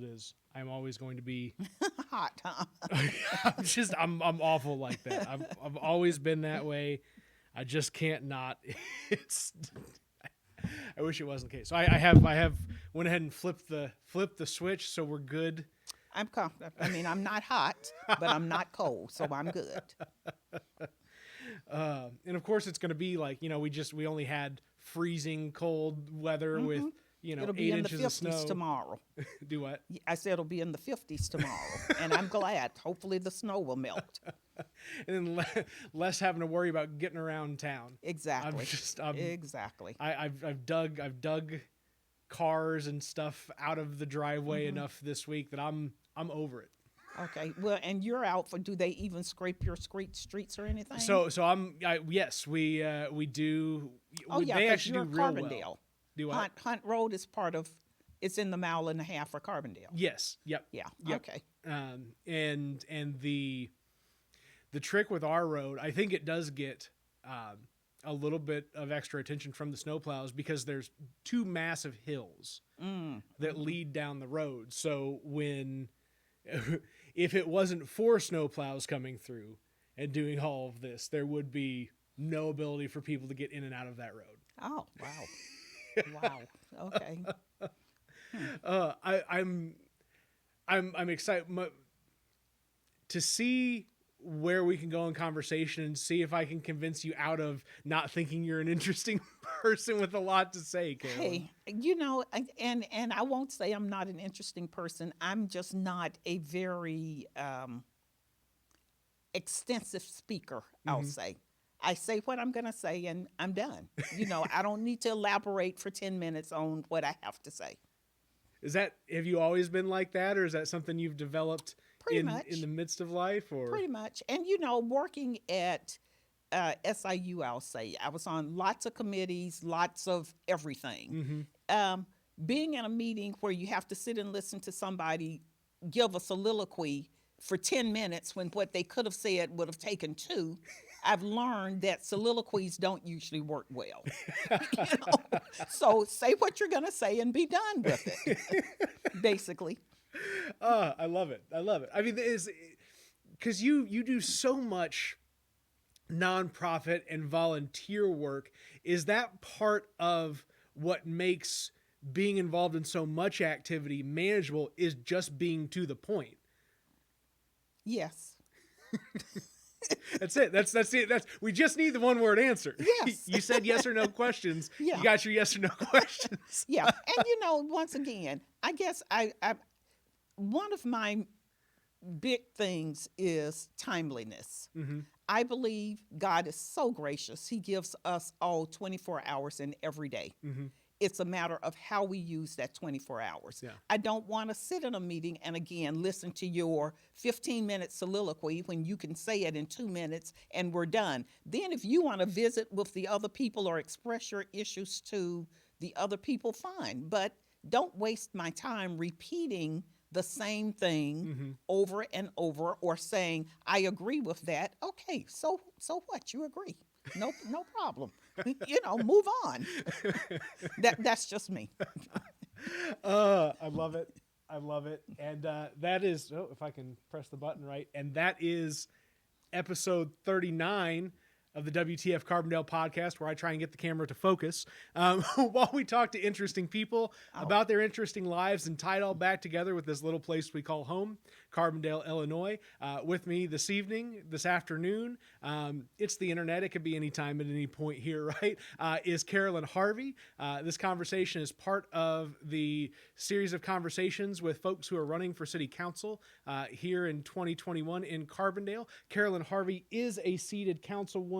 it is, I'm always going to be Hot, huh? I'm awful like that. I've always been that way. I just can't not. It's I wish it wasn't the case. So I have went ahead and flipped the switch, so we're good. I'm comfortable. I mean, I'm not hot, but I'm not cold, so I'm good. And of course, it's going to be like, we only had freezing cold weather with It'll be 8 in the inches of 50s snow. tomorrow. Do what? I said it'll be in the 50s tomorrow, and I'm glad. Hopefully the snow will melt. And then less having to worry about getting around town. Exactly. Exactly. I've dug cars and stuff out of the driveway enough this week that I'm over it. Okay. Well, and you're out for. Do they even scrape your streets or anything? So yes, we do. Oh yeah, they actually you're do real Carbondale. well. Do what? Hunt Road is part of. It's in the mile and a half for Carbondale. Yes. Yep. Yeah. Yep. Okay. And the trick with our road, I think it does get a little bit of extra attention from the snowplows because there's 2 massive hills that lead down the road. So if it wasn't for snowplows coming through and doing all of this, there would be no ability for people to get in and out of that road. Oh wow. Wow. Okay. I'm excited to see where we can go in conversation and see if I can convince you out of not thinking you're an interesting person with a lot to say, Carolyn. Hey, and I won't say I'm not an interesting person. I'm just not a very extensive speaker, I'll say. I say what I'm going to say and I'm done. I don't need to elaborate for 10 minutes on what I have to say. Have you always been like that, or is that something you've developed in the midst of life? Or pretty much. And working at SIU, I'll say I was on lots of committees, lots of everything. Being in a meeting where you have to sit and listen to somebody give a soliloquy for 10 minutes when what they could have said would have taken 2. I've learned that soliloquies don't usually work well. So say what you're going to say and be done with it, basically. I love it. I mean, because you do so much nonprofit and volunteer work. Is that part of what makes being involved in so much activity manageable, is just being to the point? Yes. That's it. That's it. We just need the one word answer. Yes. You said yes or no questions. Yeah. You got your yes or no questions. Yeah. And once again, I guess I one of my big things is timeliness. I believe God is so gracious. He gives us all 24 hours in every day. It's a matter of how we use that 24 hours. Yeah. I don't want to sit in a meeting and, again, listen to your 15-minute soliloquy when you can say it in 2 minutes and we're done. Then if you want to visit with the other people or express your issues to the other people, fine. But don't waste my time repeating the same thing over and over or saying, I agree with that. Okay, so what? You agree. No problem. Move on. That's just me. I love it. And that is, if I can press the button right, and that is episode 39 of the WTF Carbondale podcast, where I try and get the camera to focus while we talk to interesting people about their interesting lives and tie it all back together with this little place we call home, Carbondale, Illinois. With me this afternoon, it's the internet. It could be any time at any point here, right? Is Carolin Harvey. This conversation is part of the series of conversations with folks who are running for city council here in 2021 in Carbondale. Carolin Harvey is a seated councilwoman.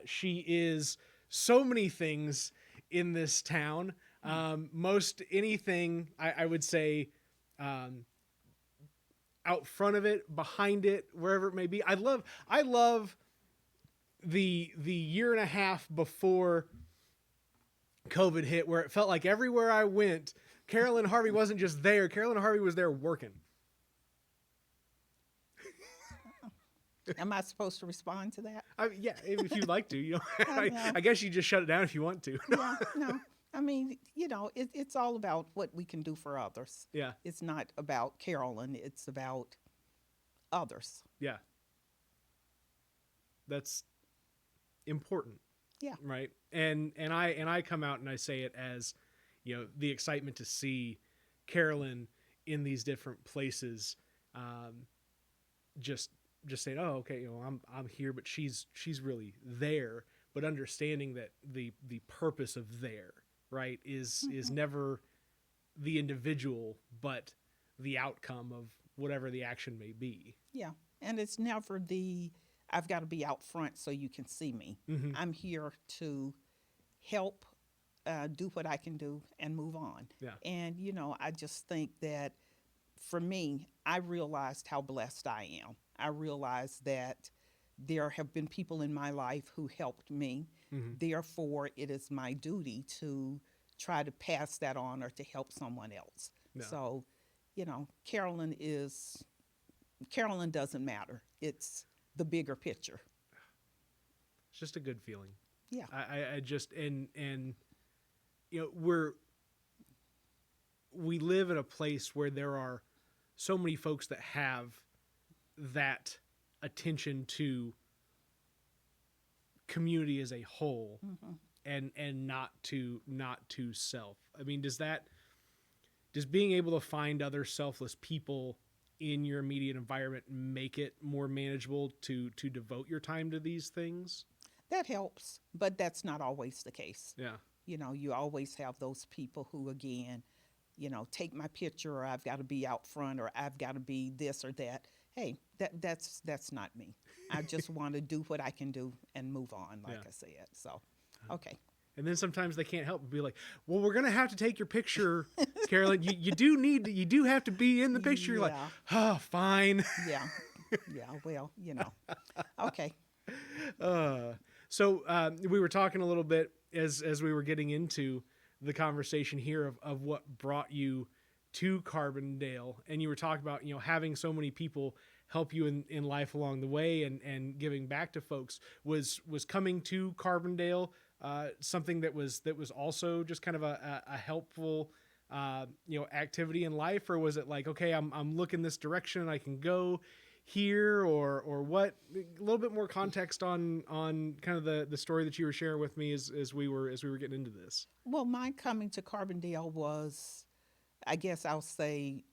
She is so many things in this town. Most anything, I would say, out front of it, behind it, wherever it may be. I love the year and a half before COVID hit, where it felt like everywhere I went, Carolin Harvey wasn't just there. Carolin Harvey was there working. Am I supposed to respond to that? Yeah, if you'd like to. I guess you just shut it down if you want to. No. I mean, it's all about what we can do for others. Yeah. It's not about Carolyn. It's about others. Yeah. That's important. Yeah. Right. And I come out and I say it as, the excitement to see Carolyn in these different places, just saying, oh, okay, I'm here, but she's really there, but understanding that the purpose of there, right, is never the individual, but the outcome of whatever the action may be. Yeah. And it's never I've got to be out front so you can see me. Mm-hmm. I'm here to help do what I can do and move on. Yeah. And, I just think that for me, I realized how blessed I am. I realized that there have been people in my life who helped me. Mm-hmm. Therefore, it is my duty to try to pass that on or to help someone else. Yeah. So, Carolyn doesn't matter. It's the bigger picture. It's just a good feeling. Yeah. I just, and we live in a place where there are so many folks that have that attention to community as a whole, Mm-hmm. and not to self. I mean, does being able to find other selfless people in your immediate environment make it more manageable to devote your time to these things? That helps, but that's not always the case. Yeah. You always have those people who, again, take my picture, or I've got to be out front, or I've got to be this or that. Hey, that's not me. I just want to do what I can do and move on, like I said. So, okay. And then sometimes they can't help but be like, well, we're going to have to take your picture, Carolyn. You do have to be in the picture. You're like, oh, fine. Yeah. Yeah. Well, okay. So we were talking a little bit as we were getting into the conversation here of what brought you to Carbondale. And you were talking about, having so many people help you in life along the way and giving back to folks. Was coming to Carbondale something that was also just kind of a helpful activity in life, or was it like, okay, I'm looking this direction, I can go here, or what? A little bit more context on kind of the story that you were sharing with me as we were getting into this. Well, my coming to Carbondale was, I guess I'll say,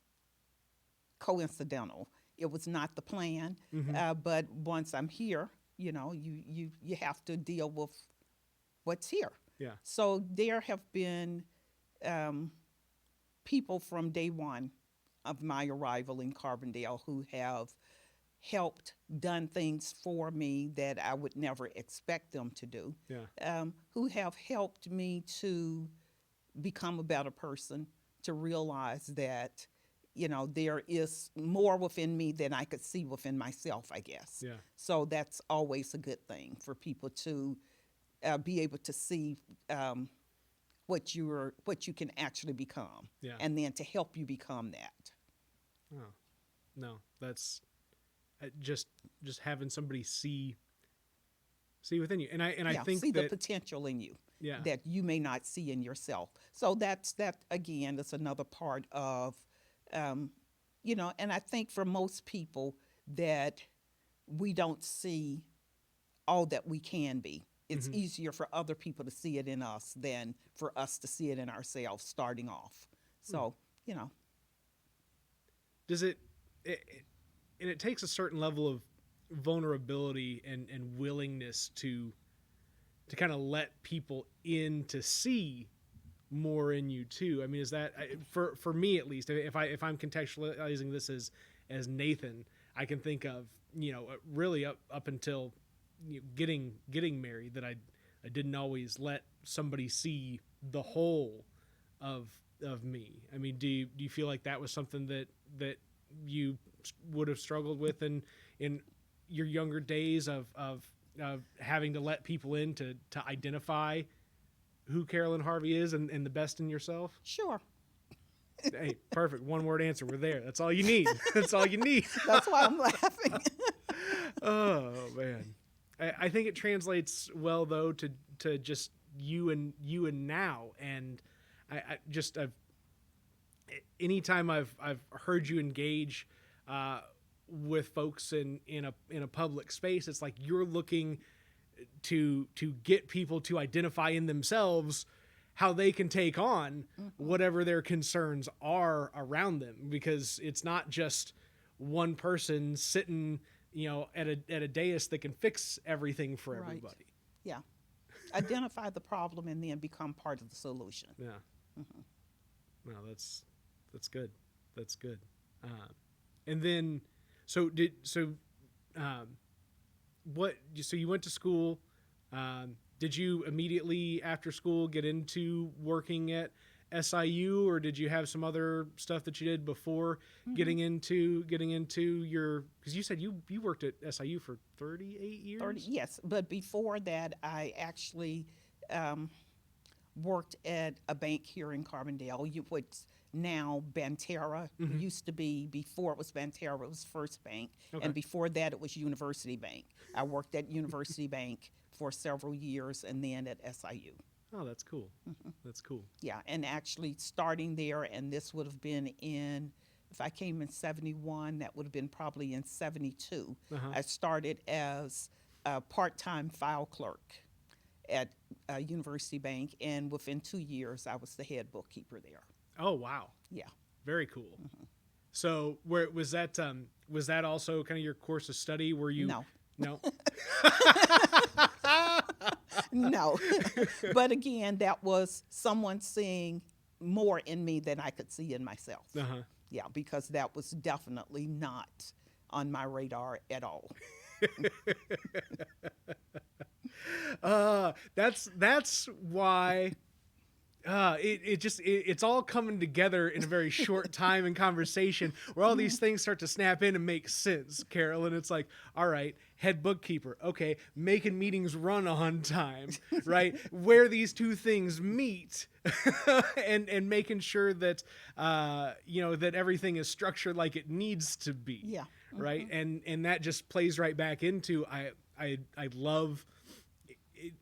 coincidental. It was not the plan, but once I'm here, you have to deal with what's here. Yeah. So there have been people from day one of my arrival in Carbondale who have helped, done things for me that I would never expect them to do. Yeah. Who have helped me to become a better person, to realize that, there is more within me than I could see within myself, I guess. Yeah. So that's always a good thing for people to be able to see what you can actually become, Yeah. and then to help you become that. Oh, no, that's just having somebody see within you, and I think see that the potential in you. Yeah. That you may not see in yourself. So that again, that's another part of, and I think for most people that we don't see all that we can be. It's easier for other people to see it in us than for us to see it in ourselves starting off. So, Does it and it takes a certain level of vulnerability and willingness to kind of let people in to see more in you too. I mean, is that for me at least? If I'm contextualizing this as Nathan, I can think of really up until getting married that I didn't always let somebody see the whole of me. I mean, do you feel like that was something that you would have struggled with in your younger days of having to let people in to identify who Carolin Harvey is and the best in yourself? Sure. Hey, perfect. One word answer. We're there. That's all you need. That's all you need. That's why I'm laughing. Oh man. I think it translates well though to just you and now. And I've anytime I've heard you engage with folks in a public space, it's like you're looking to get people to identify in themselves how they can take on whatever their concerns are around them, because it's not just one person sitting, at a dais that can fix everything for everybody. Yeah. Identify the problem and then become part of the solution. Yeah. No, that's good. That's good. And then, so you went to school. Did you immediately after school get into working at SIU, or did you have some other stuff that you did before getting into your, because you said you worked at SIU for 38 years? Yes, but before that, I actually worked at a bank here in Carbondale, what's now Banterra. Used to be, before it was Banterra, it was First Bank. Okay. And before that, it was University Bank. I worked at University Bank for several years and then at SIU. Oh, that's cool. That's cool. Yeah, and actually starting there, and this would have been if I came in 71, that would have been probably in 72. I started as a part-time file clerk at University Bank, and within 2 years, I was the head bookkeeper there. Oh, wow. Yeah. Very cool. So where was that also kind of your course of study? Were you? No. No. No. But again, that was someone seeing more in me than I could see in myself. Yeah, because that was definitely not on my radar at all. That's why it's all coming together in a very short time in conversation where all these things start to snap in and make sense, Carolyn. It's like, all right, head bookkeeper, okay, making meetings run on time, right? Where these two things meet, and making sure that that everything is structured like it needs to be. Yeah. Right. And that just plays right back into I love it,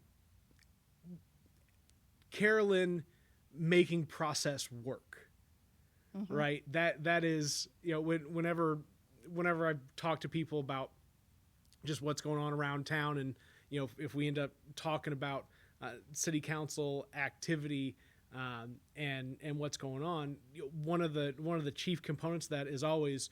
Carolyn making process work. Right. That is, whenever I talk to people about just what's going on around town, and if we end up talking about city council activity and what's going on, one of the chief components of that is always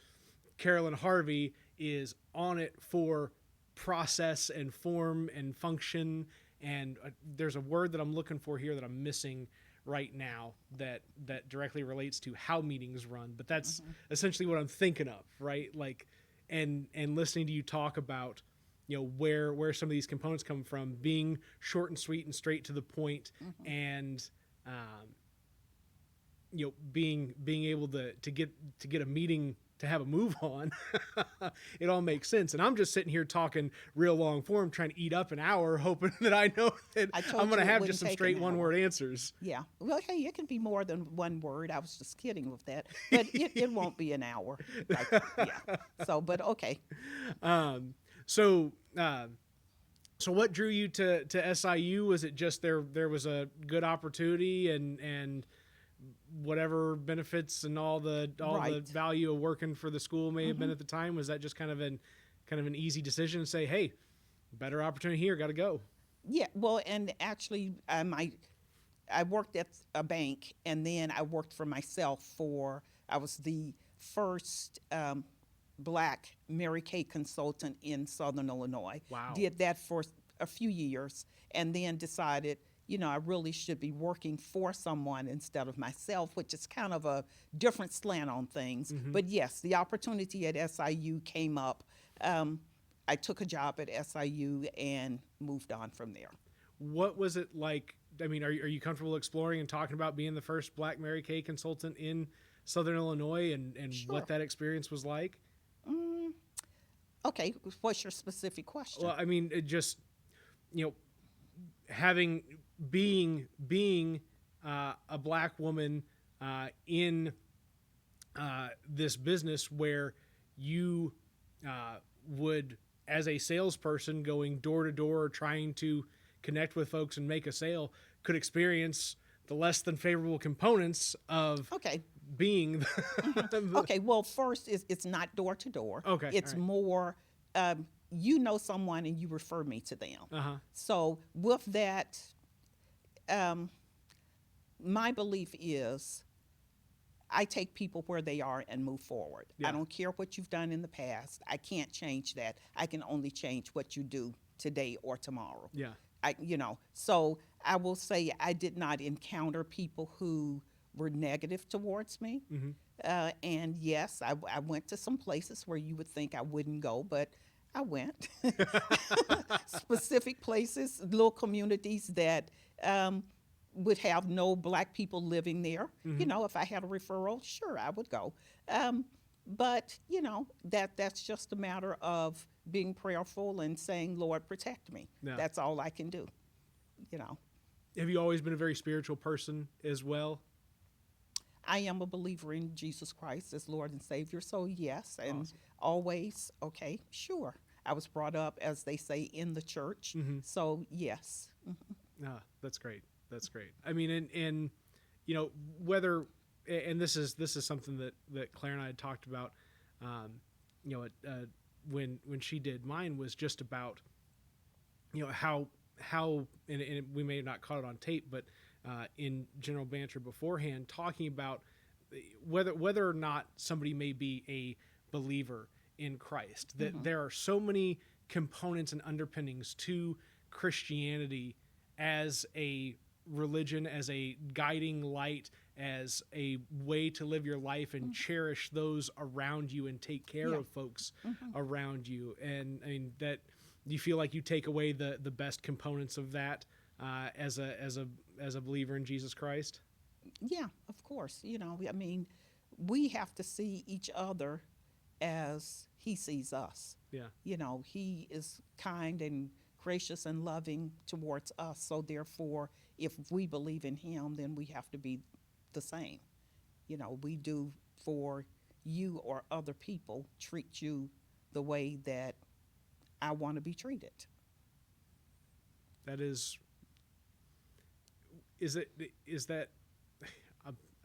Carolin Harvey is on it for process and form and function. And there's a word that I'm looking for here that I'm missing right now that directly relates to how meetings run. But that's essentially what I'm thinking of, right? Like, and listening to you talk about, where some of these components come from, being short and sweet and straight to the point, and being able to get a meeting to have a move on. It all makes sense. And I'm just sitting here talking real long form, trying to eat up an hour, hoping that I know that I'm going to have just some straight one-word answers. Yeah. Well, hey, it can be more than one word. I was just kidding with that. But it won't be an hour. Yeah. So, but okay. So what drew you to SIU? Was it just there was a good opportunity and whatever benefits and all the value of working for the school may have been at the time? Was that just kind of an easy decision to say, hey, better opportunity here, got to go? Yeah. Well, and actually, I worked at a bank, and then I worked for myself I was the first Black Mary Kay consultant in Southern Illinois. Wow. Did that for a few years, and then decided, I really should be working for someone instead of myself, which is kind of a different slant on things. But yes, the opportunity at SIU came up. I took a job at SIU and moved on from there. What was it like? I mean, are you comfortable exploring and talking about being the first Black Mary Kay consultant in Southern Illinois and Sure. what that experience was like? Okay, what's your specific question? Well, I mean, it just, being a Black woman in this business where you would, as a salesperson, going door to door trying to connect with folks and make a sale, could experience the less than favorable components of Okay. being Okay. Well, first, it's not door to door. Okay, It's all right. more, you know someone and you refer me to them. Uh-huh. So with that, my belief is I take people where they are and move forward. Yeah. I don't care what you've done in the past. I can't change that. I can only change what you do today or tomorrow. Yeah. So I will say I did not encounter people who were negative towards me. Mm-hmm. And yes, I went to some places where you would think I wouldn't go, but I went. Specific places, little communities that would have no black people living there. Mm-hmm. If I had a referral, sure, I would go. But that's just a matter of being prayerful and saying, Lord, protect me. Yeah. That's all I can do. Have you always been a very spiritual person as well? I am a believer in Jesus Christ as Lord and Savior. So yes, and Awesome. always, okay, sure. I was brought up, as they say, in the church. Mm-hmm. So yes. Ah, that's great. That's great. I mean, and whether, and this is something that Claire and I had talked about, when she did mine, was just about, how and we may have not caught it on tape, but in general banter beforehand, talking about whether or not somebody may be a believer in Christ, that there are so many components and underpinnings to Christianity as a religion, as a guiding light, as a way to live your life and cherish those around you and take care of folks around you. And I mean, that you feel like you take away the best components of that as a believer in Jesus Christ? Yeah, of course. I mean, we have to see each other as he sees us. Yeah. He is kind and gracious and loving towards us. So therefore, if we believe in him, then we have to be the same. We do for you or other people, treat you the way that I want to be treated. That is that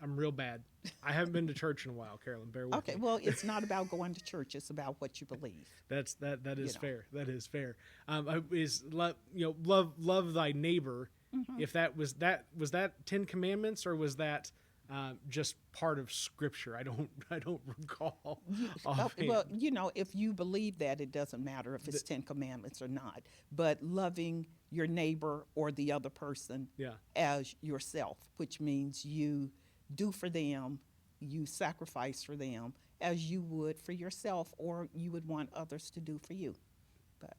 I'm real bad. I haven't been to church in a while, Carolyn. Bear with Okay, me. well, it's not about going to church; it's about what you believe. That is fair. That is fair. Is love thy neighbor. If that was that 10 Commandments, or was that just part of Scripture? I don't recall. Well, if you believe that, it doesn't matter if it's 10 Commandments or not. But loving your neighbor or the other person as yourself, which means you do for them, you sacrifice for them as you would for yourself, or you would want others to do for you. But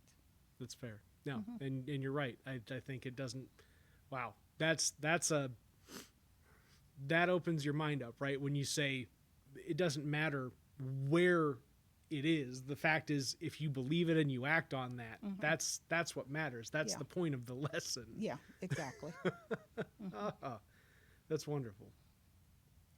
that's fair. No, and you're right. I think it doesn't. Wow, that opens your mind up, right? When you say it doesn't matter where it is. The fact is, if you believe it and you act on that, that's what matters. That's the point of the lesson. Yeah, exactly. That's wonderful.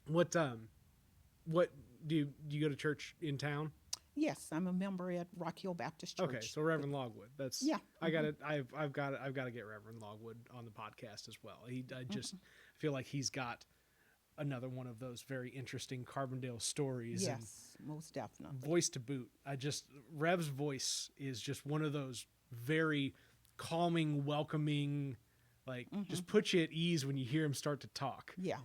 What do you go to church in town? Yes, I'm a member at Rock Hill Baptist Church. Okay, so Reverend Logwood. That's I got it. I've got to get Reverend Logwood on the podcast as well. I just feel like he's got another one of those very interesting Carbondale stories. Yes, most definitely. Voice to boot. Rev's voice is just one of those very calming, welcoming, like just put you at ease when you hear him start to talk. Yeah.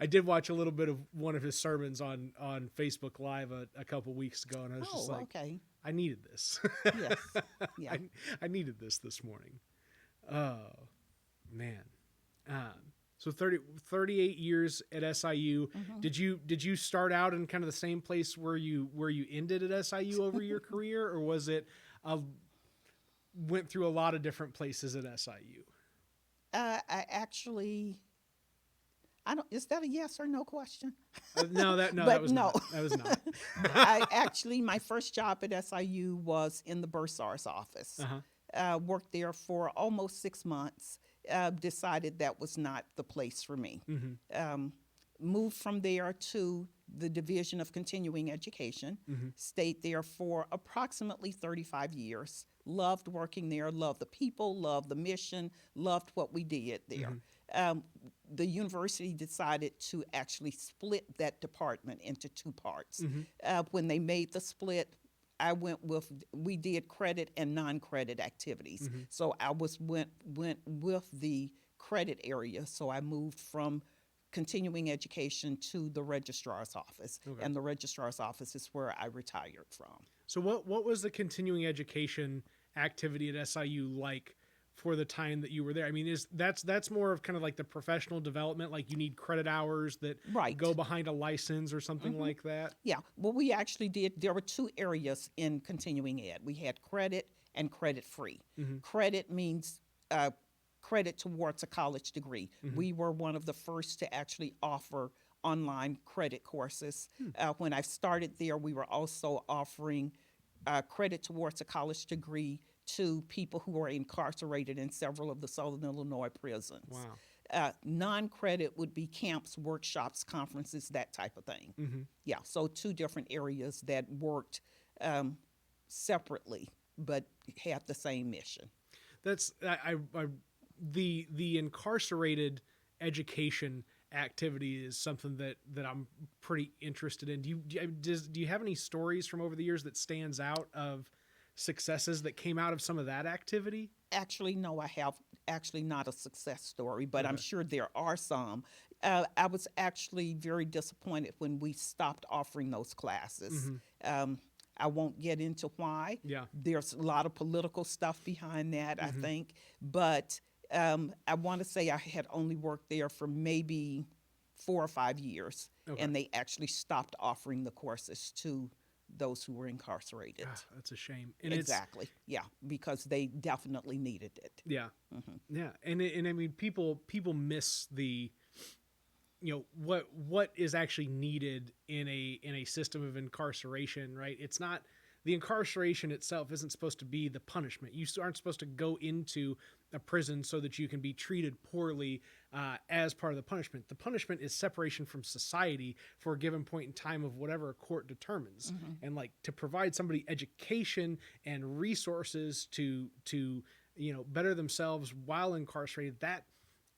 I did watch a little bit of one of his sermons on Facebook Live a couple weeks ago, and I was just like, okay. I needed this. Yes. Yeah. I needed this morning. Oh, man. So 38 years at SIU. Did you start out in kind of the same place where you ended at SIU over your career, or was it went through a lot of different places at SIU? Is that a yes or no question? That was no. not. That was not. My first job at SIU was in the bursar's office. Worked there for almost 6 months. Decided that was not the place for me. Moved from there to the Division of Continuing Education. Stayed there for approximately 35 years. Loved working there, loved the people, loved the mission, loved what we did there. The university decided to actually split that department into two parts. When they made the split, we did credit and non-credit activities. So I went with the credit area. So I moved from continuing education to the registrar's office. Okay. And the registrar's office is where I retired from. So what was the continuing education activity at SIU like for the time that you were there? I mean, that's more of kind of like the professional development, like you need credit hours that Right. go behind a license or something like that? Yeah, well, we actually did. There were two areas in continuing ed. We had credit and credit free. Credit means credit towards a college degree. We were one of the first to actually offer online credit courses. When I started there, we were also offering credit towards a college degree to people who are incarcerated in several of the Southern Illinois prisons. Wow. Non-credit would be camps, workshops, conferences, that type of thing. Yeah, so two different areas that worked separately but had the same mission. That's the incarcerated education activity is something that I'm pretty interested in. Do you have any stories from over the years that stands out of successes that came out of some of that activity? Actually, no, I have actually not a success story, but I'm sure there are some. I was actually very disappointed when we stopped offering those classes. I won't get into why. Yeah. There's a lot of political stuff behind that, I think. But I want to say I had only worked there for maybe 4 or 5 years, and they actually stopped offering the courses to those who were incarcerated. That's a shame. And Exactly. Yeah, because they definitely needed it. Yeah. Yeah. And I mean, people miss the, what is actually needed in a system of incarceration, right? It's not, the incarceration itself isn't supposed to be the punishment. You aren't supposed to go into a prison so that you can be treated poorly as part of the punishment. The punishment is separation from society for a given point in time of whatever a court determines. And like to provide somebody education and resources to better themselves while incarcerated, that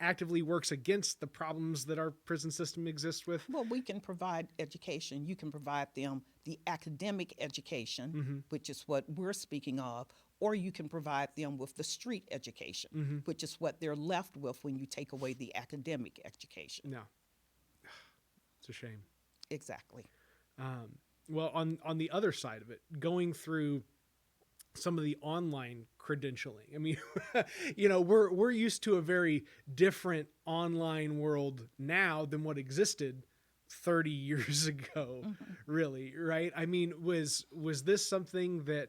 actively works against the problems that our prison system exists with. Well, we can provide education. You can provide them the academic education, which is what we're speaking of, or you can provide them with the street education, which is what they're left with when you take away the academic education. No. It's a shame. Exactly. Well, on the other side of it, going through some of the online credentialing. I mean, we're used to a very different online world now than what existed 30 years ago, really, right? I mean, was this something that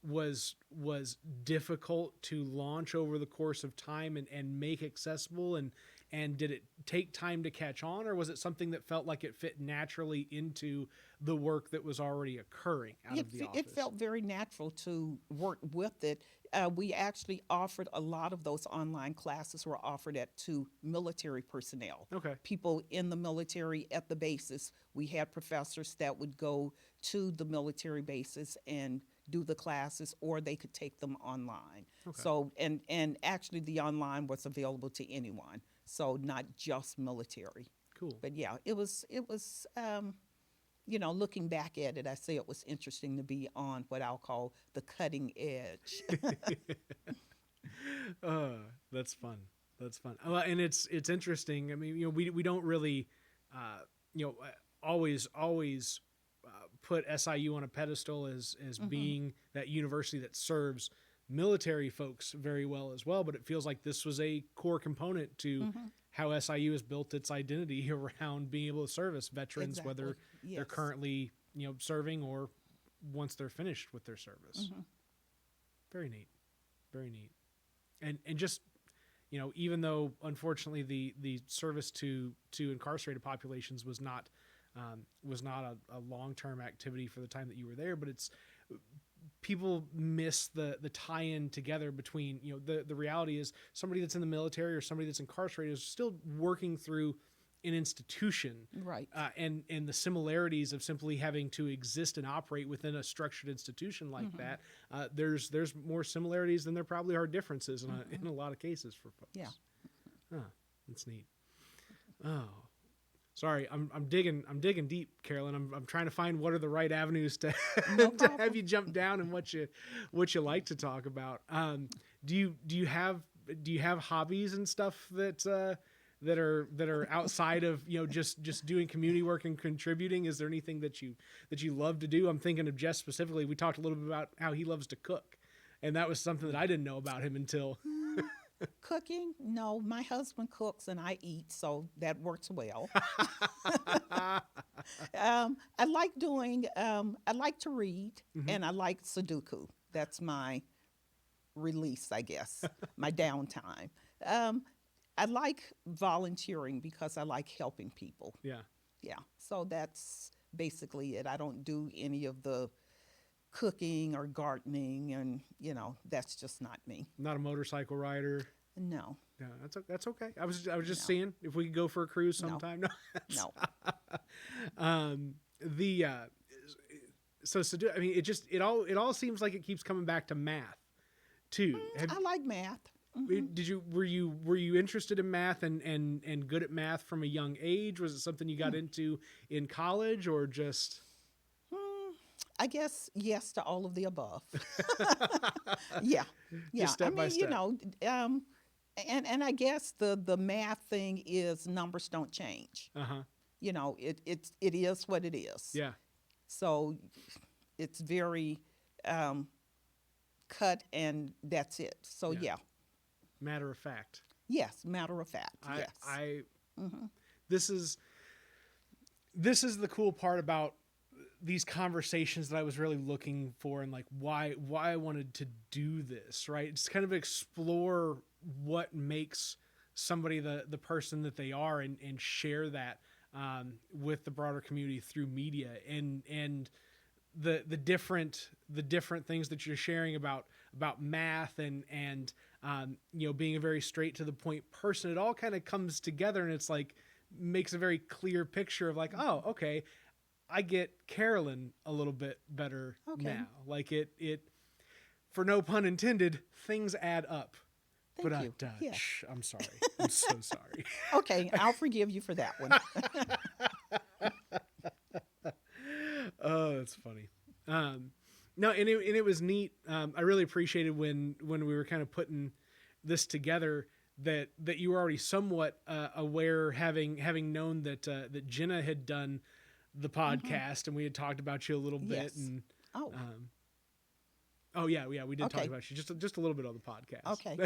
was difficult to launch over the course of time and make accessible, and did it take time to catch on, or was it something that felt like it fit naturally into the work that was already occurring out of the office? It felt very natural to work with it. We actually offered a lot of those online classes were offered to military personnel. Okay. People in the military at the bases. We had professors that would go to the military bases and do the classes, or they could take them online. Okay. So, and actually the online was available to anyone. So not just military. Cool. But yeah, it was looking back at it, I say it was interesting to be on what I'll call the cutting edge. That's fun. That's fun. And it's interesting. I mean, we don't really, always put SIU on a pedestal as being that university that serves military folks very well as well, but it feels like this was a core component to how SIU has built its identity around being able to service veterans, whether they're currently serving or once they're finished with their service. Very neat, very neat. And just even though unfortunately the service to incarcerated populations was not a long-term activity for the time that you were there, but it's people miss the tie-in together between, the reality is somebody that's in the military or somebody that's incarcerated is still working through an institution, Right. and the similarities of simply having to exist and operate within a structured institution like that. There's more similarities than there probably are differences in a lot of cases for folks. Yeah. That's neat. Oh, sorry, I'm digging deep, Carolyn. I'm trying to find what are the right avenues to No to problem. have you jump down and what you like to talk about. Do you have hobbies and stuff that are outside of just doing community work and contributing? Is there anything that you love to do? I'm thinking of Jess specifically. We talked a little bit about how he loves to cook, and that was something that I didn't know about him until. Cooking? No, my husband cooks and I eat, so that works well. I like doing, I like to read and I like Sudoku. That's my release, I guess, my downtime. I like volunteering because I like helping people. Yeah. Yeah, so that's basically it. I don't do any of the cooking or gardening, and that's just not me. Not a motorcycle rider. No. Yeah, that's okay. I was just No. seeing if we could go for a cruise No. sometime. No. So I mean, it all seems like it keeps coming back to math too. I like math. Were you interested in math and good at math from a young age? Was it something you got into in college, or just? I guess yes to all of the above. Yeah. Just step by step. And I guess the math thing is numbers don't change. It is what it is. Yeah. So it's very cut and that's it. So yeah. Matter of fact. Yes, matter of fact. Yes. This is the cool part about these conversations that I was really looking for, and like why I wanted to do this, right? Just kind of explore what makes somebody the person that they are, and share that with the broader community through media, and the different things that you're sharing about math and being a very straight to the point person. It all kind of comes together, and it's like makes a very clear picture of like, oh, okay, I get Carolyn a little bit better now. Like it, for no pun intended, things add up. Thank you. Yeah. I'm sorry. I'm so sorry. Okay, I'll forgive you for that one. Oh, that's funny. No, and it was neat. I really appreciated when we were kind of putting this together that you were already somewhat aware, having known that Jenna had done the podcast, and we had talked about you a little bit. Yes. And yeah, we did talk about you just a little bit on the podcast. Okay.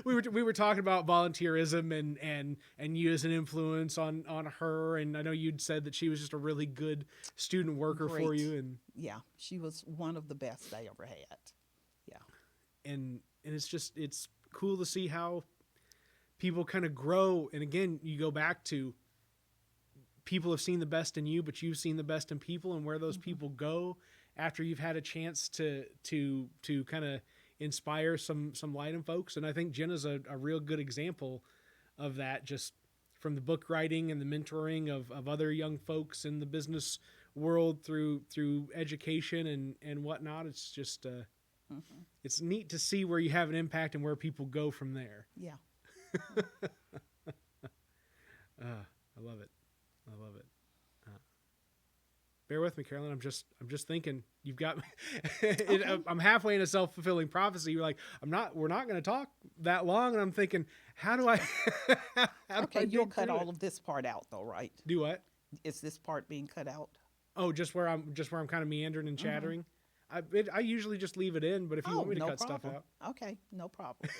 we were talking about volunteerism and you as an influence on her, and I know you'd said that she was just a really good student worker for Great. you, and Yeah, she was one of the best I ever had. Yeah. and it's cool to see how people kind of grow. And again, you go back to people have seen the best in you, but you've seen the best in people, and where those people go after you've had a chance to kind of inspire some light in folks. And I think Jenna's a real good example of that, just from the book writing and the mentoring of other young folks in the business world through education and whatnot. It's just it's neat to see where you have an impact and where people go from there. Yeah. I love it. Bear with me, Carolyn. I'm just thinking. You've got me. I'm halfway in a self-fulfilling prophecy. You're like, we're not going to talk that long, and I'm thinking, how do I? Okay, you'll cut all of this part out, though, right? Do what? Is this part being cut out? Oh, just where I'm kind of meandering and chattering. I usually just leave it in, but if you want me to cut stuff out, okay, no problem.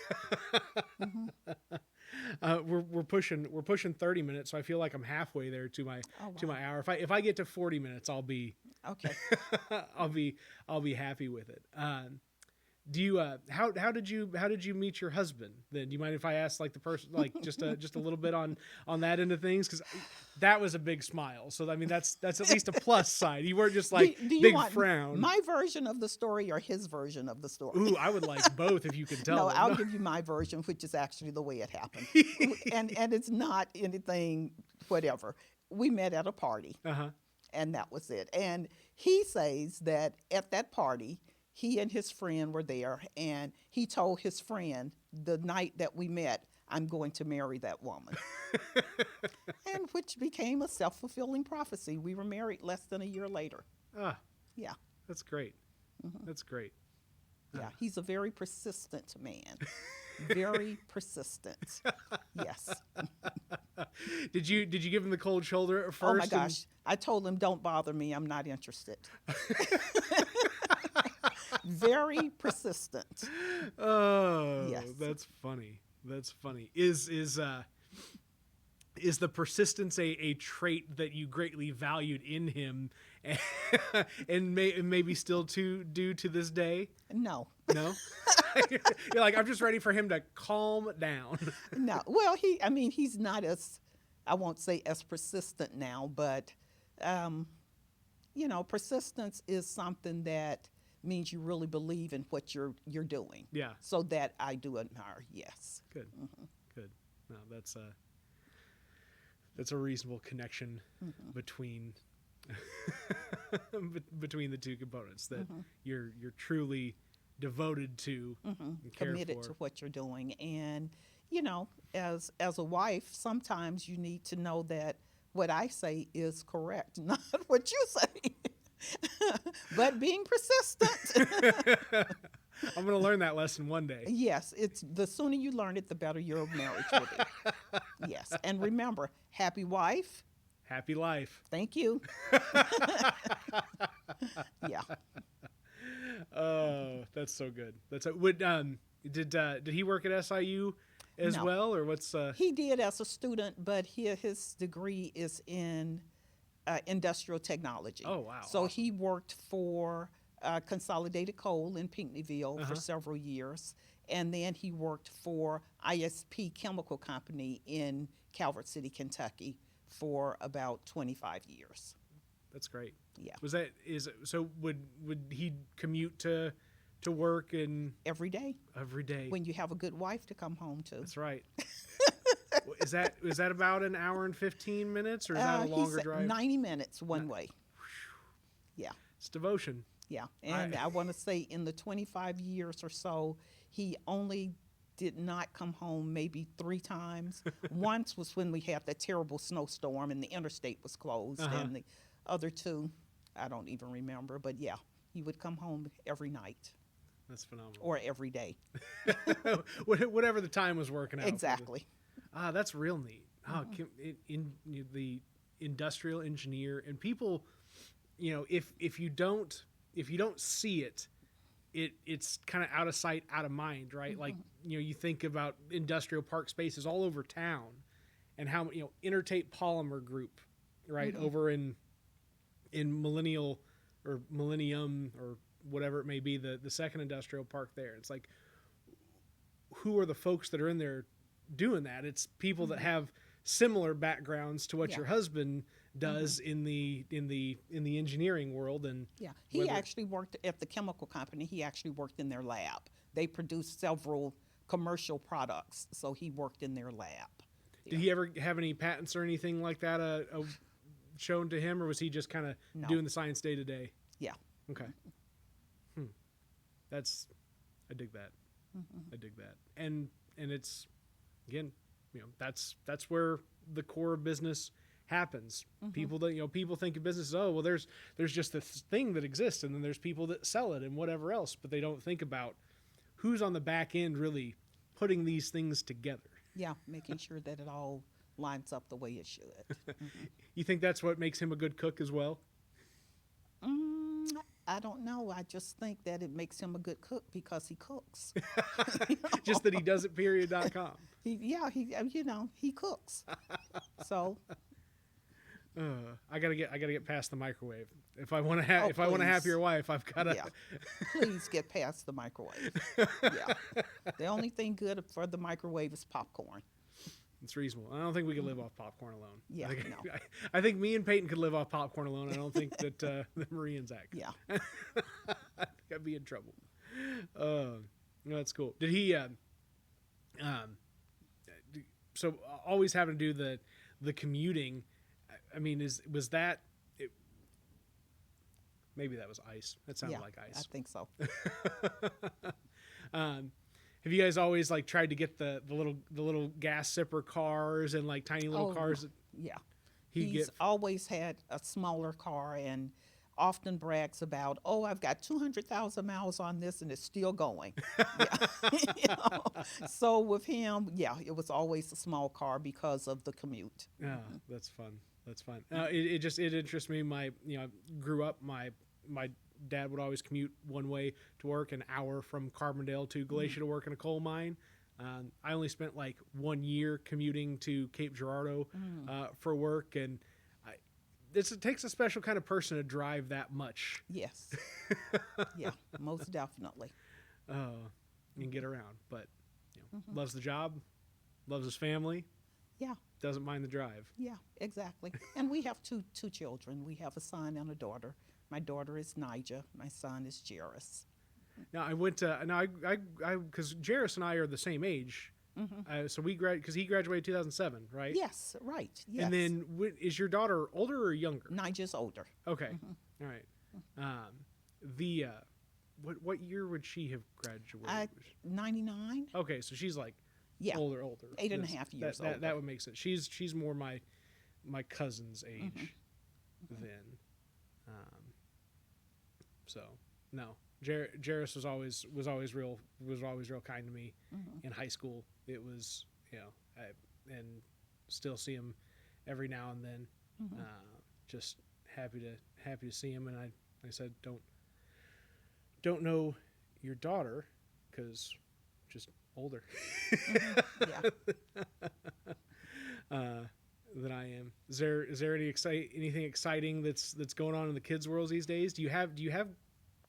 we're pushing 30 minutes, so I feel like I'm halfway there to my hour. If I get to 40 minutes, I'll be Okay. I'll be happy with it. Do you how did you meet your husband then? Do you mind if I ask like the person like just a little bit on that end of things, because that was a big smile. So I mean that's at least a plus side. You weren't just like Do you big want frown. my version of the story or his version of the story? Ooh, I would like both if you can tell. No, them. I'll give you my version, which is actually the way it happened, and it's not anything whatever. We met at a party, and that was it. And he says that at that party, he and his friend were there, and he told his friend the night that we met, I'm going to marry that woman. And which became a self-fulfilling prophecy. We were married less than a year later. Ah, Yeah. that's great. That's great. Yeah. He's a very persistent man. Very persistent. Yes. Did you give him the cold shoulder at first? Oh my gosh. I told him, don't bother me. I'm not interested. Very persistent. Oh, Yes. that's funny. That's funny. Is the persistence a trait that you greatly valued in him, and maybe still do to this day? No. No. You're like, I'm just ready for him to calm down. No. Well, he's not as, I won't say as persistent now, but, persistence is something that means you really believe in what you're doing. Yeah. So that I do admire. Yes. Good. Good. No, that's a reasonable connection between between the two components that you're truly devoted to and care Committed for. to what you're doing. And, as a wife, sometimes you need to know that what I say is correct, not what you say. But being persistent. I'm going to learn that lesson one day. Yes, it's the sooner you learn it, the better your marriage will be. Yes, and remember, happy wife. Happy life. Thank you. Yeah. Oh, that's so good. Did he work at SIU as No. well, or what's? He did as a student, but his degree is in industrial technology. Oh, wow. So Awesome. he worked for Consolidated Coal in Pinckneyville for several years, and then he worked for ISP Chemical Company in Calvert City, Kentucky, for about 25 years. That's great. Yeah. Would he commute to work and Every day every day? when you have a good wife to come home to. That's right. Is that about an hour and 15 minutes, or is that a He longer said drive? 90 minutes one way. Yeah. It's devotion. Yeah, and I want to say in the 25 years or so, he only did not come home maybe 3 times. Once was when we had that terrible snowstorm and the interstate was closed, and the other 2, I don't even remember. But yeah, he would come home every night That's phenomenal. or every day. Whatever the time was working out. Exactly. That's real neat. In the industrial engineer, and people, if you don't see it, it's kind of out of sight, out of mind, right? Like, you think about industrial park spaces all over town, and how, Intertate Polymer Group, right, over in Millennium or whatever it may be, the second industrial park there. It's like, who are the folks that are in there doing that? It's people that have similar backgrounds to what your husband does in the engineering world. And Yeah, he actually worked at the chemical company. He actually worked in their lab. They produced several commercial products, so he worked in their lab. Did he ever have any patents or anything like that shown to him, or was he just kind of No. doing the science day to day? Yeah. Okay. I dig that. I dig that. And it's, again, that's where the core of business happens. People think of business as, oh, well, there's just this thing that exists, and then there's people that sell it and whatever else, but they don't think about who's on the back end really putting these things together. Yeah, making sure that it all lines up the way it should. You think that's what makes him a good cook as well? I don't know. I just think that it makes him a good cook because he cooks. Just that he does it, period.com. He cooks. So I gotta get past the microwave. If I want to have, Oh, if I want a please. happier wife, I've gotta. Yeah. Please get past the microwave. Yeah. The only thing good for the microwave is popcorn. It's reasonable. I don't think we could live off popcorn alone. Yeah, I think, no. I think me and Peyton could live off popcorn alone. I don't think that the Marie and Zach. Yeah. I think I'd be in trouble. No, that's cool. Did he? So always having to do the commuting. I mean, was that? Maybe that was ice. That sounded Yeah, like I ice. think so. Have you guys always like tried to get the little gas sipper cars and like tiny little Oh, cars? Yeah. He'd He's get- always had a smaller car and often brags about, oh, I've got 200,000 miles on this and it's still going. Yeah. You know? So with him, yeah, it was always a small car because of the commute. Yeah, that's fun. That's fun. It interests me. Grew up. My dad would always commute one way to work, an hour from Carbondale to Galatia to work in a coal mine. I only spent like 1 year commuting to Cape Girardeau for work, and it takes a special kind of person to drive that much. Yes. Yeah, most definitely. And get around. But loves the job, loves his family, Yeah. doesn't mind the drive. Yeah, exactly. And we have two children. We have a son and a daughter. My daughter is Nija. My son is Jairus. Now I went to because Jairus and I are the same age, so because he graduated 2007, right? Yes, right. Yes. And then is your daughter older or younger? Nija's older. Okay, all right. What year would she have graduated? 99? Okay, so she's like Yeah. older. 8.5 years that, older. That would make sense. She's more my cousin's age then. So no, Jairus was always real kind to me in high school. It was and still see him every now and then. Just happy to see him. And I said don't know your daughter because just older Yeah. than I am. Is there anything exciting that's going on in the kids' world these days? Do you have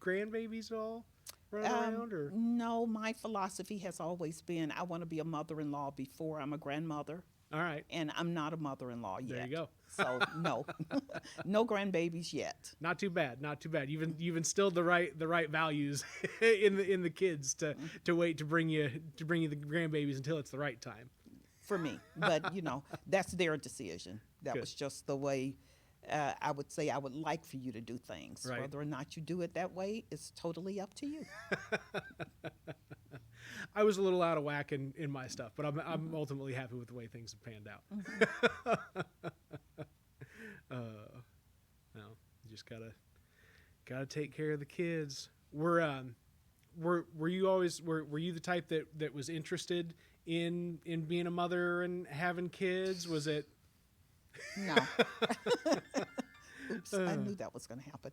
grandbabies at all running around? Or No, my philosophy has always been I want to be a mother-in-law before I'm a grandmother, all right, and I'm not a mother-in-law yet. there you go. So no, no grandbabies yet. Not too bad. You've instilled the right values in the kids to wait to bring you the grandbabies until it's the right time. For me, but that's their decision. That Good. was just the way I would say I would like for you to do things. Right. Whether or not you do it that way is totally up to you. I was a little out of whack in my stuff, but I'm ultimately happy with the way things have panned out. No, you just gotta take care of the kids. Were you the type that was interested in being a mother and having kids? Was it? No. Oops, I knew that was going to happen.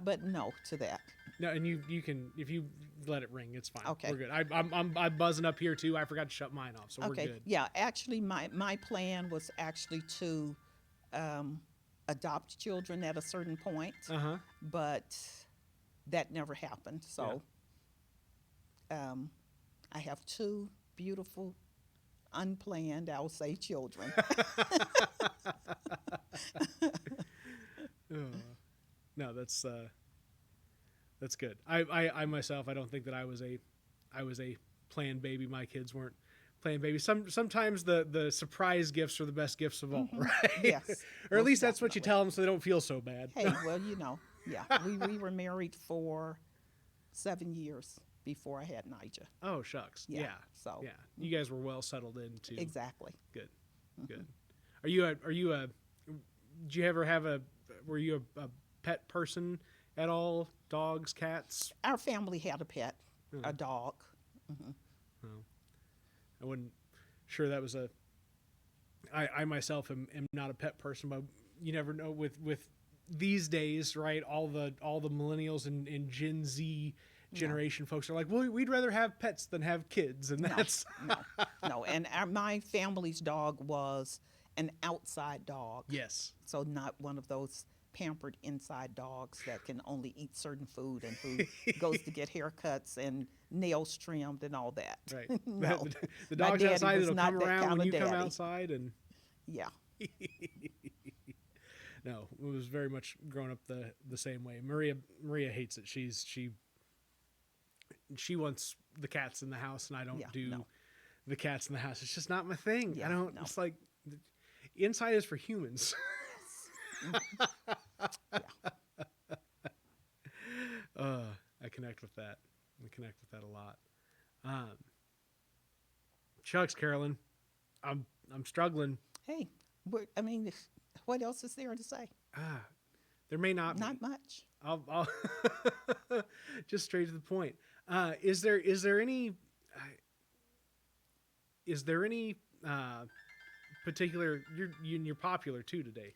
But no to that. No, and you can, if you let it ring, it's fine. Okay. We're good. I'm buzzing up here too. I forgot to shut mine off, so Okay. we're good. Yeah, actually, my plan was actually to adopt children at a certain point, but that never happened. So I have two beautiful, unplanned, I'll say, children. No, that's good. I myself, I don't think that I was a planned baby. My kids weren't planned babies. Sometimes the surprise gifts are the best gifts of all, right? Yes, Or at most least that's what you definitely. tell them so they don't feel so bad. Hey, well, yeah, we were married for 7 years before I had Nija. Oh shucks. Yeah. So Yeah. You guys were well settled into. exactly. Good. Good. Are you a? Did you ever have Were you a pet person at all? Dogs, cats? Our family had a pet, a dog. I wasn't sure that was a. I myself am not a pet person, but you never know with these days, right? All the millennials and Gen Z generation folks are like, well, we'd rather have pets than have kids, and that's No. And my family's dog was an outside dog. Yes. So not one of those pampered inside dogs that can only eat certain food and who goes to get haircuts and nails trimmed and all that. Right. No. The My dogs daddy outside was that'll not come that around kind when of you come daddy. outside and Yeah. no, it was very much growing up the same way. Maria hates it. She wants the cats in the house, and I don't Yeah, do no. the cats in the house. It's just not my thing. I Yeah, don't. no. It's like inside is for humans. Yes. Yeah. I connect with that. I connect with that a lot. Shucks, Carolyn, I'm struggling. Hey, what else is there to say? There may not be. Not much. I'll just straight to the point. Is there any particular you're popular too today?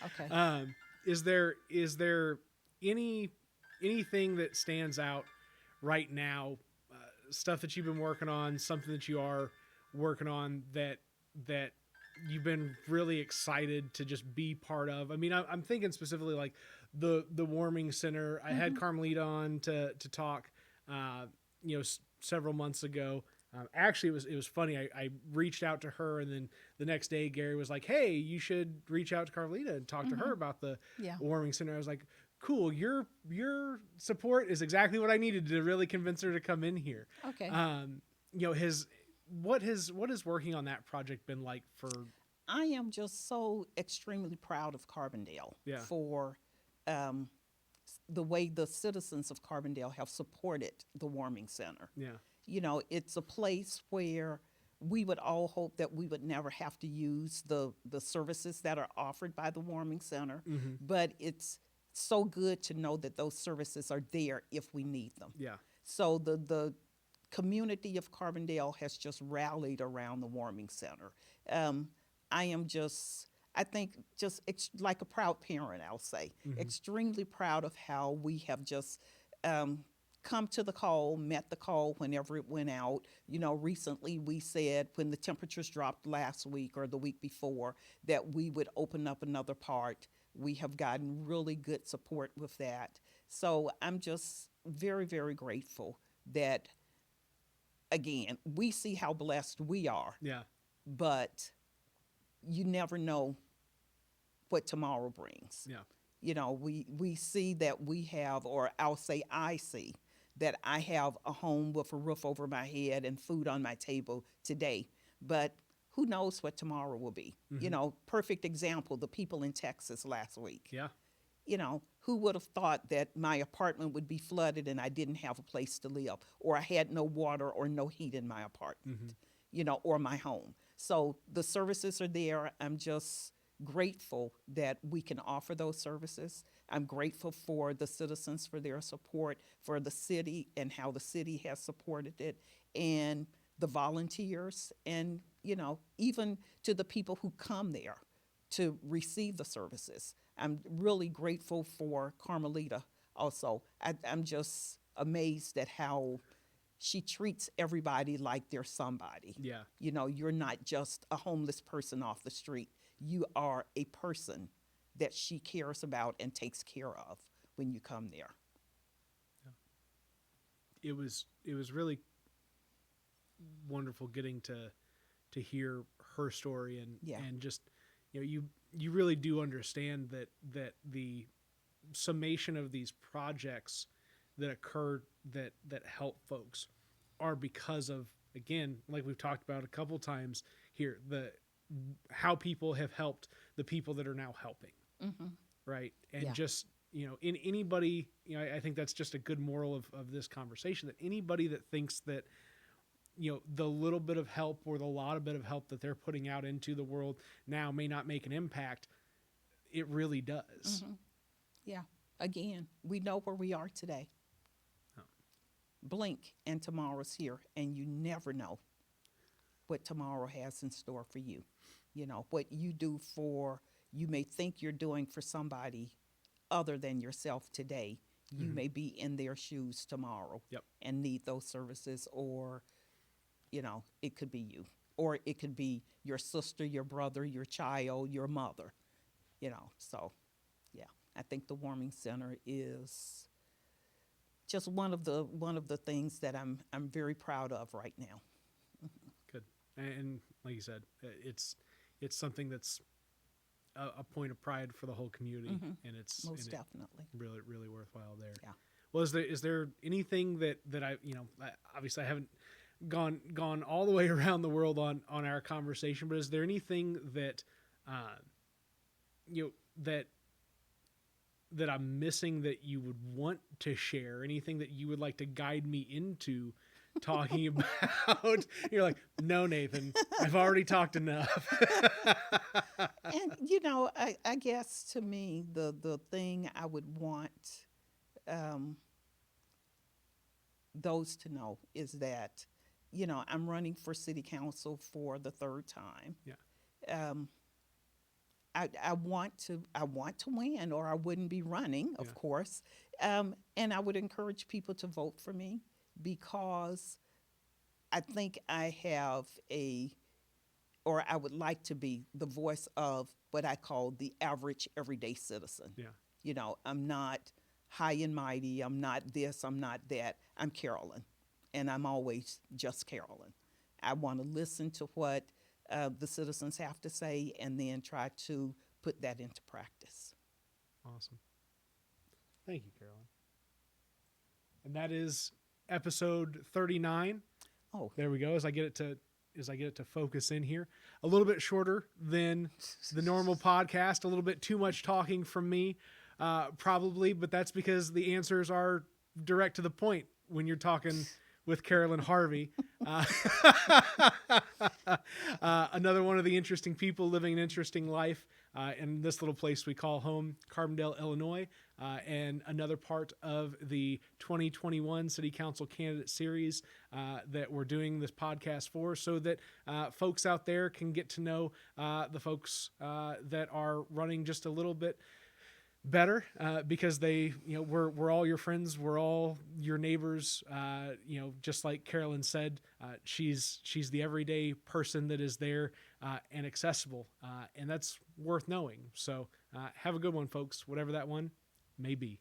Okay. Is there anything that stands out right now? Stuff that you've been working on, something that you are working on that you've been really excited to just be part of. I mean, I'm thinking specifically like the warming center. I had Carmelita on to talk, several months ago. Actually, it was funny. I reached out to her, and then the next day, Gary was like, "Hey, you should reach out to Carmelita and talk to her about the Yeah. warming center." I was like, "Cool, your support is exactly what I needed to really convince her to come in here." Okay. What has working on that project been like for? I am just so extremely proud of Carbondale Yeah. for the way the citizens of Carbondale have supported the warming center. Yeah. It's a place where we would all hope that we would never have to use the services that are offered by the warming center, but it's so good to know that those services are there if we need them. Yeah. So the community of Carbondale has just rallied around the warming center. I am just, I think, like a proud parent, I'll say, extremely proud of how we have just come to the call, met the call whenever it went out. Recently we said when the temperatures dropped last week or the week before that we would open up another part. We have gotten really good support with that. So I'm just very, very grateful that, again, we see how blessed we are, Yeah. but you never know what tomorrow brings. Yeah. We see that we have, or I'll say I see, that I have a home with a roof over my head and food on my table today, but who knows what tomorrow will be. Perfect example, the people in Texas last week. Yeah. Who would have thought that my apartment would be flooded and I didn't have a place to live, or I had no water or no heat in my apartment, or my home. So the services are there. I'm just grateful that we can offer those services. I'm grateful for the citizens for their support, for the city and how the city has supported it, and the volunteers, and even to the people who come there to receive the services. I'm really grateful for Carmelita also. I'm just amazed at how she treats everybody like they're somebody. Yeah. You're not just a homeless person off the street. You are a person that she cares about and takes care of when you come there. It was really wonderful getting to hear her story and just you really do understand that the summation of these projects that occur that help folks are because of, again, like we've talked about a couple times here, how people have helped the people that are now helping. Right. And just in anybody, I think that's just a good moral of this conversation, that anybody that thinks that the little bit of help or the lot of bit of help that they're putting out into the world now may not make an impact, it really does. Yeah. Again, we know where we are today. Blink and tomorrow's here, and you never know what tomorrow has in store for you. What you do you may think you're doing for somebody other than yourself today. You may be in their shoes tomorrow Yep. and need those services, or, it could be you or it could be your sister, your brother, your child, your mother, So, yeah, I think the warming center is just one of the things that I'm very proud of right now. Good. And like you said, it's something that's a point of pride for the whole community, and it's Most definitely. really, really worthwhile there. Yeah. Well, is there anything that obviously I haven't gone all the way around the world on our conversation, but is there anything that that I'm missing that you would want to share? Anything that you would like to guide me into talking about? You're like, no, Nathan, I've already talked enough. And I guess to me the thing I would want those to know is that I'm running for city council for the third time. Yeah. I want to win, or I wouldn't be running, of course. And I would encourage people to vote for me, because I think I have or I would like to be the voice of what I call the average everyday citizen. Yeah. I'm not high and mighty. I'm not this. I'm not that. I'm Carolyn, and I'm always just Carolyn. I want to listen to what the citizens have to say, and then try to put that into practice. Awesome. Thank you, Carolyn. And that is episode 39. Oh, There we go. As I get it to focus in here, a little bit shorter than the normal podcast, a little bit too much talking from me, probably, but that's because the answers are direct to the point when you're talking with Carolin Harvey. Another one of the interesting people living an interesting life in this little place we call home, Carbondale, Illinois, and another part of the 2021 City Council Candidate Series that we're doing this podcast for, so that folks out there can get to know the folks that are running just a little bit better, because they, we're all your friends, we're all your neighbors. Just like Carolyn said, she's the everyday person that is there and accessible, and that's worth knowing. So have a good one, folks, whatever that one may be.